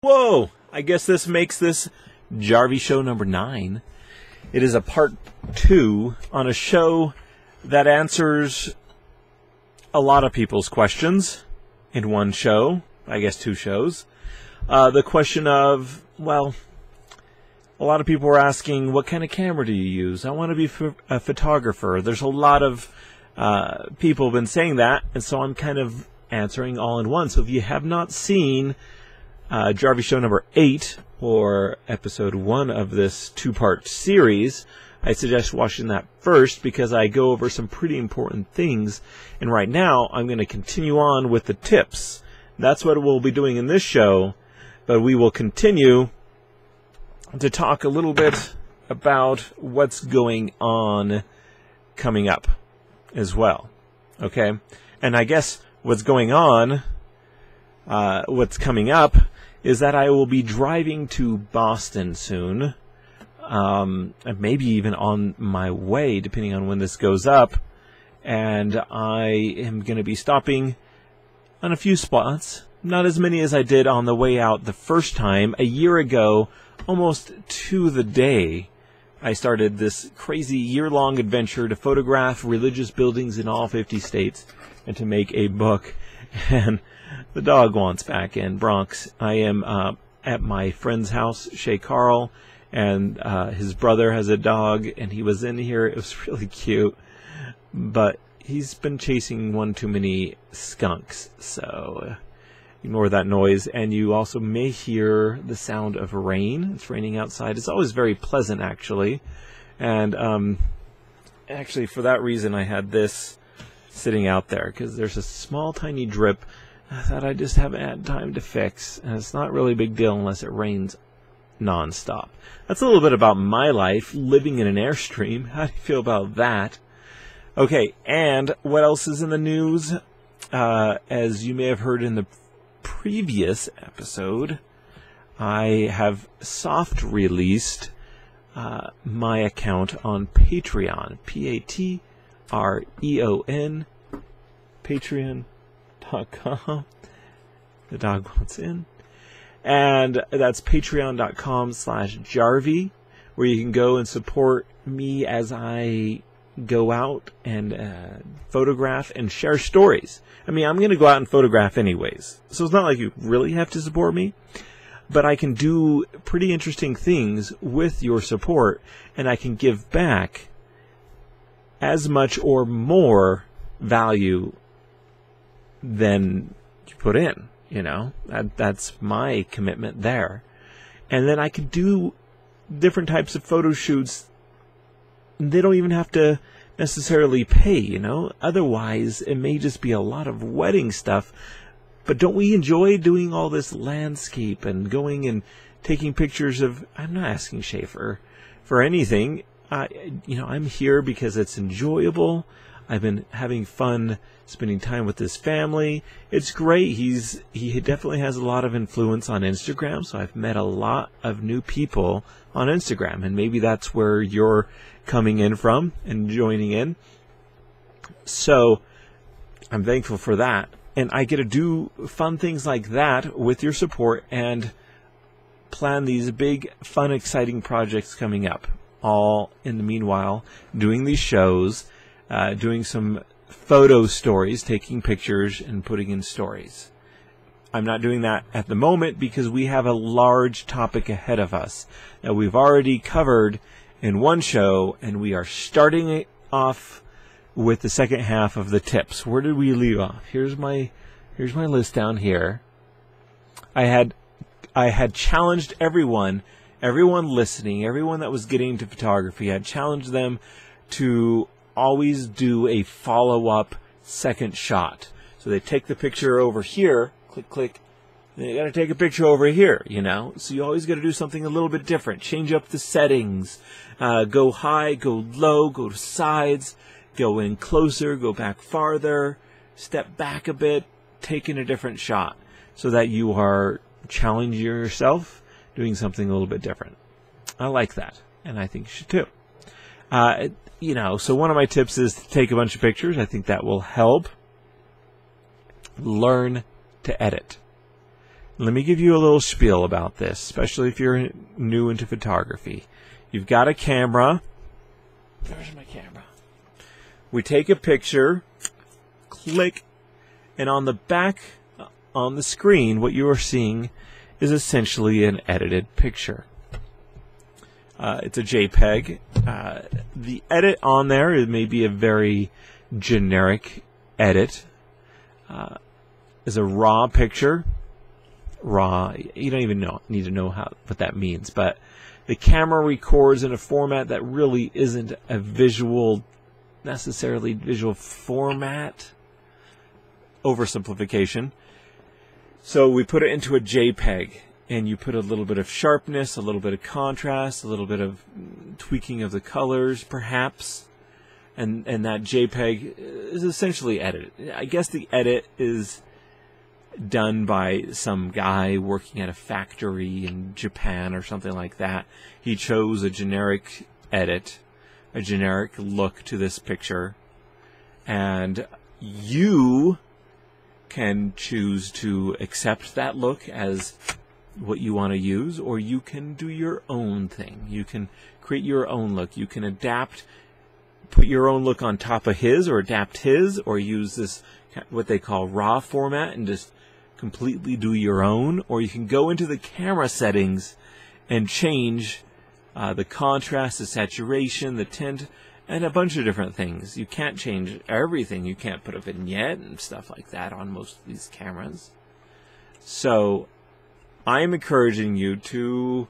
Whoa! I guess this makes this JarvieShow number 9. It is a part 2 on a show that answers a lot of people's questions in one show. I guess 2 shows. The question of, well, a lot of people were asking, what kind of camera do you use? I want to be a photographer. There's a lot of people have been saying that, and so I'm kind of answering all in one. So if you have not seen JarvieShow number 8, or episode 1 of this 2-part series, I suggest watching that first because I go over some pretty important things. And right now, I'm going to continue on with the tips. That's what we'll be doing in this show, but we will continue to talk a little bit about what's going on coming up as well. Okay? And I guess what's going on, what's coming up, is that I will be driving to Boston soon, and maybe even on my way, depending on when this goes up, and I am going to be stopping on a few spots, not as many as I did on the way out the first time. A year ago, almost to the day, I started this crazy year-long adventure to photograph religious buildings in all 50 states and to make a book. And the dog wants back in, Bronx. I am at my friend's house, Shay Carl, and his brother has a dog, and he was in here. It was really cute, but he's been chasing one too many skunks, so ignore that noise. And you also may hear the sound of rain. It's raining outside. It's always very pleasant, actually. And actually, for that reason, I had this sitting out there, because there's a small, tiny drip that I just haven't had time to fix. And it's not really a big deal unless it rains nonstop. That's a little bit about my life, living in an Airstream. How do you feel about that? Okay, and what else is in the news? As you may have heard in the previous episode, I have soft released my account on Patreon. Patreon. Patreon.com. The dog wants in. And that's patreon.com/JARVIE, where you can go and support me as I go out and photograph and share stories. I mean, I'm going to go out and photograph anyways, so it's not like you really have to support me, but I can do pretty interesting things with your support, and I can give back as much or more value than you put in. You know, that's my commitment there. And then I can do different types of photo shoots. They don't even have to necessarily pay, you know. Otherwise, it may just be a lot of wedding stuff. But don't we enjoy doing all this landscape and going and taking pictures of... I'm not asking Schaefer for anything. You know, I'm here because it's enjoyable. I've been having fun spending time with his family. It's great. He definitely has a lot of influence on Instagram, so I've met a lot of new people on Instagram, and maybe that's where you're coming in from and joining in. So I'm thankful for that, and I get to do fun things like that with your support and plan these big, fun, exciting projects coming up. All in the meanwhile, doing these shows, doing some photo stories, taking pictures and putting in stories. I'm not doing that at the moment because we have a large topic ahead of us that we've already covered in one show, and we are starting it off with the second half of the tips. Where did we leave off? Here's my list down here. I had challenged everyone listening, everyone that was getting into photography. I had challenged them to always do a follow-up second shot. So they take the picture over here, click, click, and they got to take a picture over here, you know. So you always got to do something a little bit different. Change up the settings. Go high, go low, go to sides, go in closer, go back farther, step back a bit, take in a different shot, so that you are challenging yourself, doing something a little bit different. I like that, and I think you should too. You know, so one of my tips is to take a bunch of pictures. I think that will help. Learn to edit. let me give you a little spiel about this, especially if you're new into photography. You've got a camera. There's my camera. We take a picture, click, and on the back on the screen, what you are seeing is essentially an edited picture. It's a JPEG. The edit on there, it may be a very generic edit. Is a raw picture. Raw, you don't even need to know what that means, but the camera records in a format that really isn't a necessarily visual format. Oversimplification. So we put it into a JPEG, and you put a little bit of sharpness, a little bit of contrast, a little bit of tweaking of the colors, perhaps, and that JPEG is essentially edited. I guess the edit is done by some guy working at a factory in Japan or something like that. He chose a generic edit, a generic look to this picture, and you can choose to accept that look as what you want to use, or you can do your own thing. You can create your own look. You can adapt, put your own look on top of his, or adapt his, or use this, what they call raw format, and just completely do your own. Or you can go into the camera settings and change the contrast, the saturation, the tint, and a bunch of different things. You can't change everything. You can't put a vignette and stuff like that on most of these cameras. So I'm encouraging you to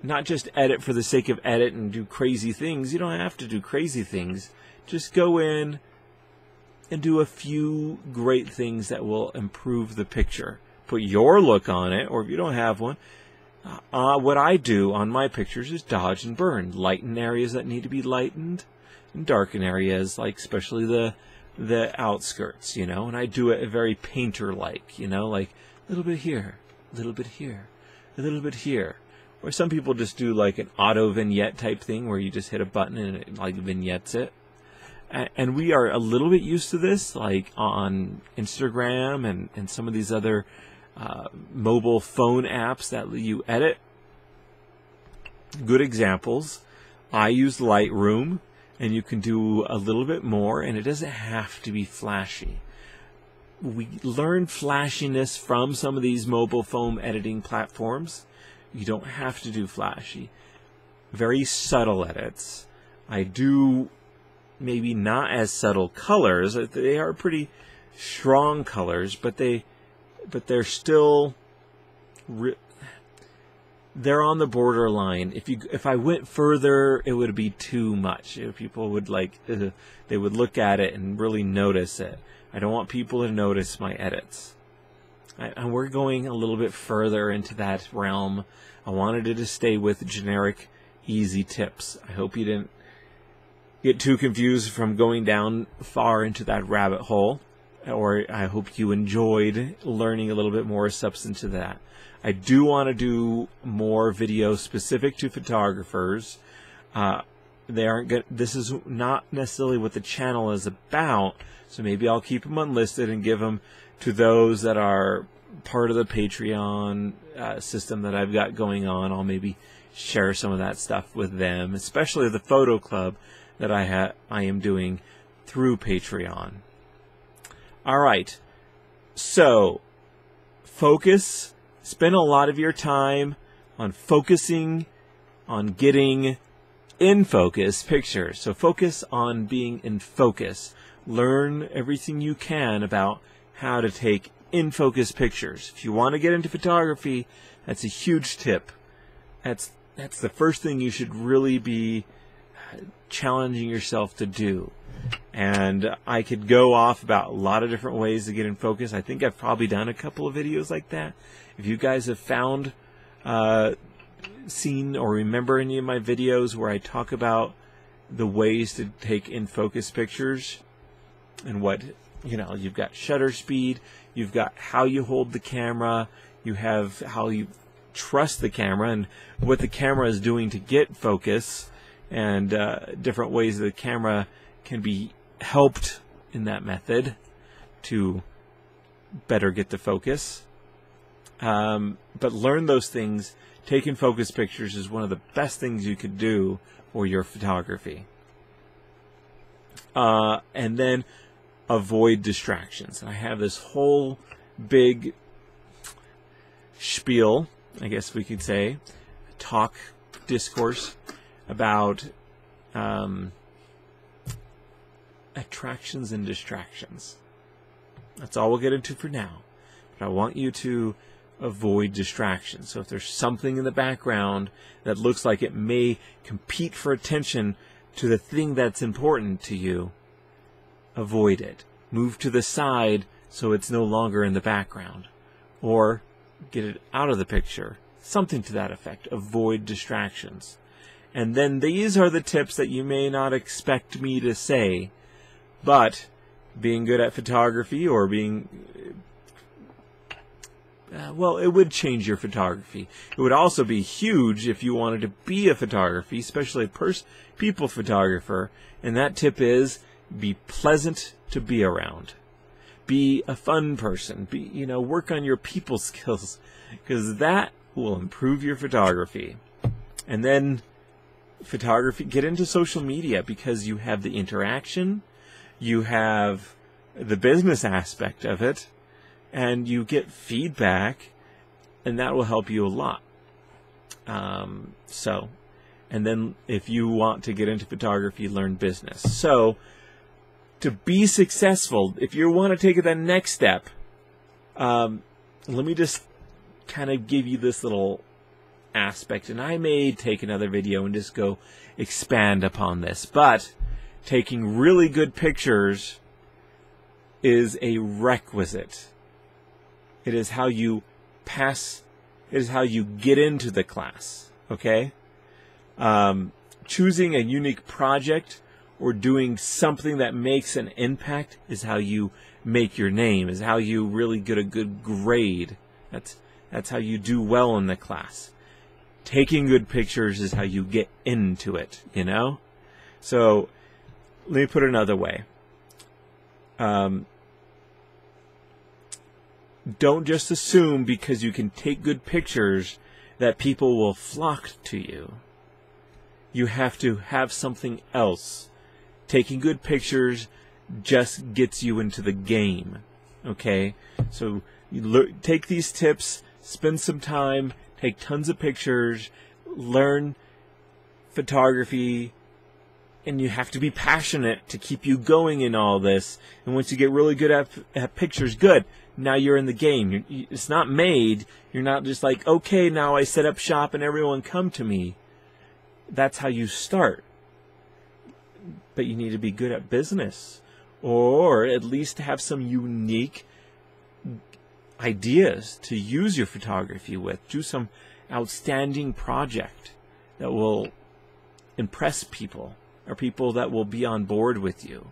not just edit for the sake of edit and do crazy things. You don't have to do crazy things. Just go in and do a few great things that will improve the picture. Put your look on it, or if you don't have one, what I do on my pictures is dodge and burn. Lighten areas that need to be lightened, and darken areas, like especially the outskirts, you know. And I do it very painter-like, you know, like a little bit here, a little bit here, a little bit here. Or some people just do like an auto vignette type thing where you just hit a button and it like vignettes it. And we are a little bit used to this, like on Instagram and some of these other mobile phone apps that you edit. Good examples. I use Lightroom, and you can do a little bit more, and it doesn't have to be flashy. We learn flashiness from some of these mobile phone editing platforms. You don't have to do flashy. Very subtle edits. I do maybe not as subtle colors. They are pretty strong colors, but they're still they're on the borderline. If I went further, it would be too much. People would they would look at it and really notice it. I don't want people to notice my edits. And we're going a little bit further into that realm. I wanted it to stay with generic, easy tips. I hope you didn't get too confused from going down far into that rabbit hole, or I hope you enjoyed learning a little bit more substance to that. I do want to do more videos specific to photographers. They aren't good. This is not necessarily what the channel is about, so maybe I'll keep them unlisted and give them to those that are part of the Patreon system that I've got going on. I'll maybe share some of that stuff with them, especially the photo club that I am doing through Patreon. All right, so focus. Spend a lot of your time on focusing on getting in focus pictures. So focus on being in focus. Learn everything you can about how to take in focus pictures. If you want to get into photography, that's a huge tip. That's the first thing you should really be challenging yourself to do. And I could go off about a lot of different ways to get in focus. I think I've probably done a couple of videos like that. If you guys have found, seen or remember any of my videos where I talk about the ways to take in focus pictures and what, you know, you've got shutter speed, you've got how you hold the camera, you have how you trust the camera and what the camera is doing to get focus, and different ways the camera can be helped in that method to better get the focus. But learn those things. Taking focus pictures is one of the best things you could do for your photography. And then avoid distractions. I have this whole big spiel, I guess we could say, discourse about attractions and distractions. That's all we'll get into for now. But I want you to avoid distractions. So if there's something in the background that looks like it may compete for attention to the thing that's important to you, avoid it. Move to the side so it's no longer in the background. Or get it out of the picture. Something to that effect. Avoid distractions. And then these are the tips that you may not expect me to say, but being good at photography or being... well, it would change your photography. It would also be huge if you wanted to be a photographer, especially a people photographer. And that tip is be pleasant to be around. Be a fun person. Work on your people skills, because that will improve your photography. And then photography, get into social media, because you have the interaction, you have the business aspect of it, and you get feedback, and that will help you a lot. And then if you want to get into photography, learn business. So to be successful, if you want to take that next step, let me just kind of give you this little aspect, and I may take another video and just go expand upon this, but taking really good pictures is a requisite. It is how you pass, it is how you get into the class, okay? Choosing a unique project or doing something that makes an impact is how you make your name, is how you really get a good grade. That's how you do well in the class. Taking good pictures is how you get into it, So, let me put it another way. Don't just assume because you can take good pictures that people will flock to you. You have to have something else. Taking good pictures just gets you into the game, okay? So you take these tips, spend some time, take tons of pictures, learn photography, and you have to be passionate to keep you going in all this. And once you get really good at pictures, good. Now you're in the game. It's not made. You're not just like, okay, now I set up shop and everyone come to me. That's how you start. But you need to be good at business, or at least have some unique ideas to use your photography with. Do some outstanding project that will impress people, or people that will be on board with you,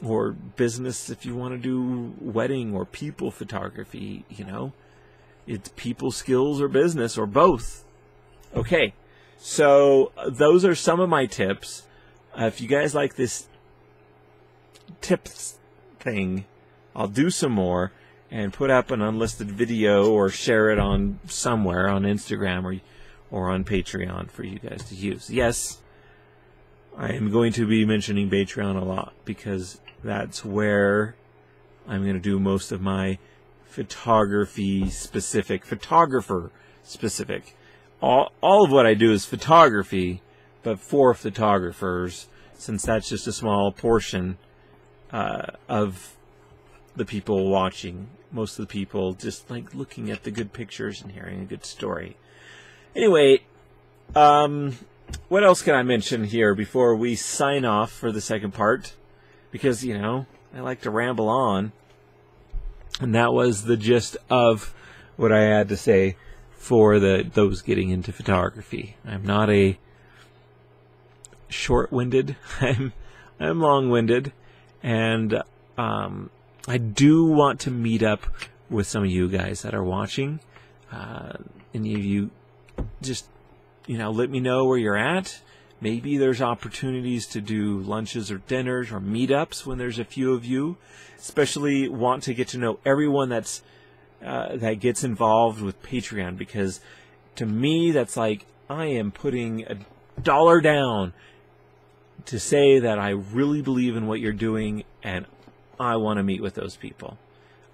or business if you want to do wedding or people photography, it's people skills or business or both. Okay, so those are some of my tips. If you guys like this tips thing, I'll do some more and put up an unlisted video or share it on somewhere on Instagram or on Patreon for you guys to use. Yes, I am going to be mentioning Patreon a lot because that's where I'm going to do most of my photographer specific. All of what I do is photography, but for photographers, since that's just a small portion of the people watching. Most of the people just like looking at the good pictures and hearing a good story. Anyway, what else can I mention here before we sign off for the second part? Because, I like to ramble on. And that was the gist of what I had to say for those getting into photography. I'm not a short-winded. I'm long-winded. And I do want to meet up with some of you guys that are watching. Any of you, just, let me know where you're at. Maybe there's opportunities to do lunches or dinners or meetups when there's a few of you. Especially want to get to know everyone that's that gets involved with Patreon, because to me that's like I am putting $1 down to say that I really believe in what you're doing, and I want to meet with those people.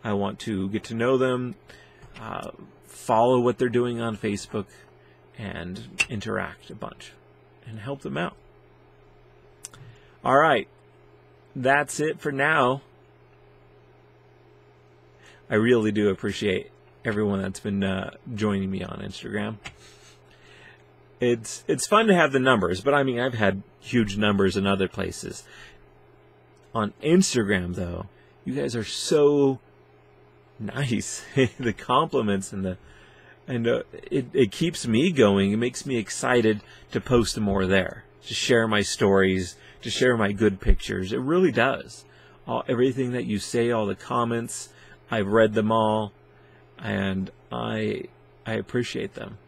I want to get to know them, follow what they're doing on Facebook, and interact a bunch and help them out. All right, that's it for now. I really do appreciate everyone that's been joining me on Instagram. It's fun to have the numbers, but I mean, I've had huge numbers in other places. On Instagram, though, you guys are so nice. The compliments and it keeps me going. It makes me excited to post more there, to share my stories, to share my good pictures. It really does. Everything that you say, all the comments, I've read them all, and I appreciate them.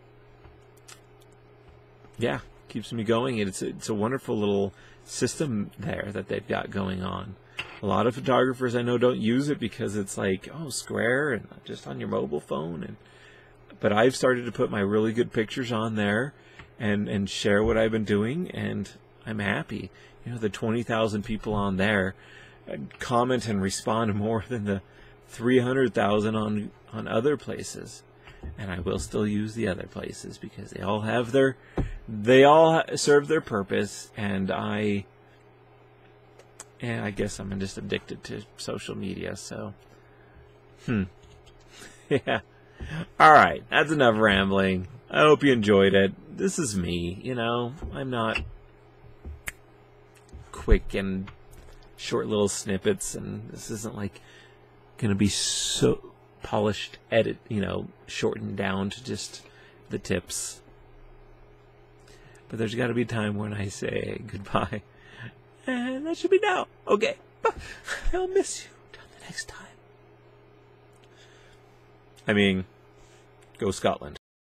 Yeah, keeps me going. It's a wonderful little system there that they've got going on. A lot of photographers I know don't use it because it's like, oh, square and just on your mobile phone. But I've started to put my really good pictures on there and share what I've been doing, and I'm happy. You know, the 20,000 people on there comment and respond more than the 300,000 on other places. And I will still use the other places because they all serve their purpose, and I guess I'm just addicted to social media, so yeah. All right, that's enough rambling. I hope you enjoyed it. This is me, you know. I'm not quick and short little snippets, and this isn't like going to be so polished edit, you know, shortened down to just the tips. But there's got to be a time when I say goodbye, and that should be now. Okay, I'll miss you till the next time. I mean, go Scotland.